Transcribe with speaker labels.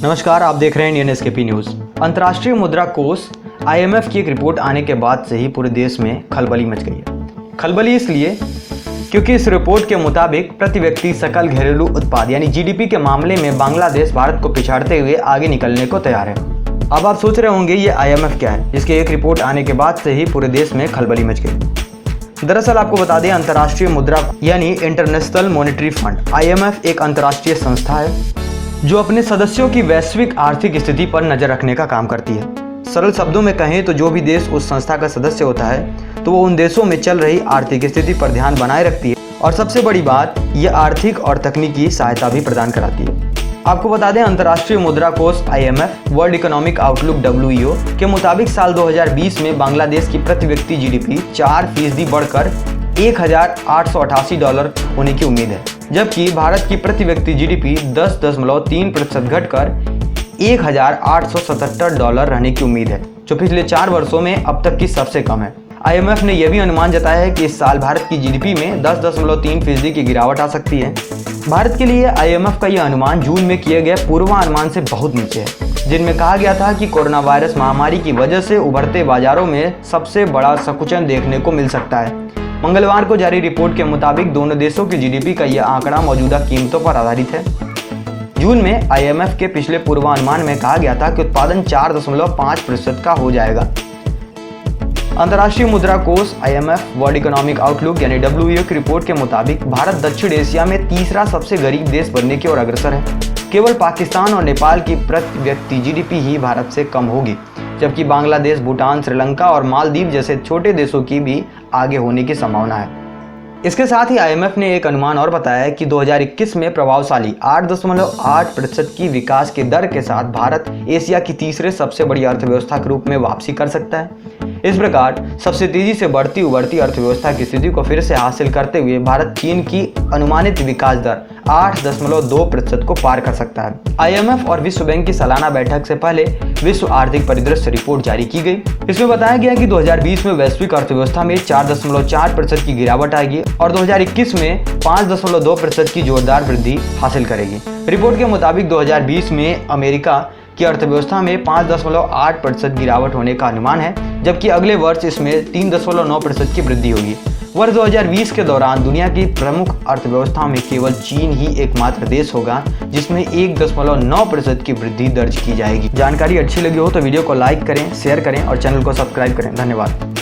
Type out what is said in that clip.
Speaker 1: नमस्कार, आप देख रहे हैं इंडियन एसकेपी न्यूज। अंतर्राष्ट्रीय मुद्रा कोष IMF की एक रिपोर्ट आने के बाद से ही पूरे देश में खलबली मच गई है। खलबली इसलिए क्योंकि इस रिपोर्ट के मुताबिक प्रति व्यक्ति सकल घरेलू उत्पाद यानी GDP के मामले में बांग्लादेश भारत को पिछाड़ते हुए आगे निकलने को तैयार है। अब आप सोच रहे होंगे ये IMF क्या है, जिसके एक रिपोर्ट आने के बाद से ही पूरे देश में खलबली मच गई। दरअसल आपको बता दें, अंतर्राष्ट्रीय मुद्रा यानी इंटरनेशनल मॉनेटरी फंड IMF एक अंतर्राष्ट्रीय संस्था है जो अपने सदस्यों की वैश्विक आर्थिक स्थिति पर नजर रखने का काम करती है। सरल शब्दों में कहें तो जो भी देश उस संस्था का सदस्य होता है तो वो उन देशों में चल रही आर्थिक स्थिति पर ध्यान बनाए रखती है और सबसे बड़ी बात, ये आर्थिक और तकनीकी सहायता भी प्रदान कराती है। आपको बता दें, अंतर्राष्ट्रीय मुद्रा कोष IMF world economic outlook WEO के मुताबिक साल 2020 में बांग्लादेश की प्रति व्यक्ति GDP 4% बढ़कर $1,888 होने की उम्मीद है, जबकि भारत की प्रति व्यक्ति GDP 10.3% घटकर $1,877 रहने की उम्मीद है, जो पिछले 4 वर्षों में अब तक की सबसे कम है। IMF ने यह भी अनुमान जताया है कि इस साल भारत की GDP में 10.3% की गिरावट आ सकती है। भारत के लिए IMF का यह अनुमान जून में किए गए पूर्वानुमान से बहुत नीचे है, जिनमें कहा गया था कि कोरोना वायरस महामारी की वजह से उभरते बाजारों में सबसे बड़ा संकुचन देखने को मिल सकता है। मंगलवार को जारी रिपोर्ट के मुताबिक दोनों देशों की GDP का यह आंकड़ा मौजूदा कीमतों पर आधारित है। जून में IMF के पिछले पूर्वानुमान में कहा गया था कि उत्पादन 4.5% का हो जाएगा। अंतर्राष्ट्रीय मुद्रा कोष IMF वर्ल्ड इकोनॉमिक आउटलुक यानी WEO की रिपोर्ट के मुताबिक भारत दक्षिण एशिया में तीसरा सबसे गरीब देश बनने की ओर अग्रसर है। केवल पाकिस्तान और नेपाल की प्रति व्यक्ति GDP ही भारत से कम होगी, जबकि बांग्लादेश, भूटान, श्रीलंका और मालदीव जैसे छोटे देशों की भी आगे होने की संभावना है। इसके साथ ही IMF ने एक अनुमान और बताया है कि 2021 में प्रभावशाली 8.8% की विकास के दर के साथ भारत एशिया की तीसरे सबसे बड़ी अर्थव्यवस्था के रूप में वापसी कर सकता है। इस प्रकार सबसे तेजी से बढ़ती उभरती अर्थव्यवस्था की स्थिति को फिर से हासिल करते हुए भारत चीन की अनुमानित विकास दर 8.2% को पार कर सकता है। IMF और विश्व बैंक की सालाना बैठक से पहले विश्व आर्थिक परिदृश्य रिपोर्ट जारी की गई। इसमें बताया गया कि 2020 में वैश्विक अर्थव्यवस्था में 4.4% की गिरावट आएगी और 2021 में 5.2% की जोरदार वृद्धि हासिल करेगी। रिपोर्ट के मुताबिक 2020 में अमेरिका की अर्थव्यवस्था में 5.8% गिरावट होने का अनुमान है, जबकि अगले वर्ष इसमें 3.9% की वृद्धि होगी। वर्ष 2020 के दौरान दुनिया की प्रमुख अर्थव्यवस्थाओं में केवल चीन ही एकमात्र देश होगा जिसमें 1.9% की वृद्धि दर्ज की जाएगी। जानकारी अच्छी लगी हो तो वीडियो को लाइक करें, शेयर करें और चैनल को सब्सक्राइब करें। धन्यवाद।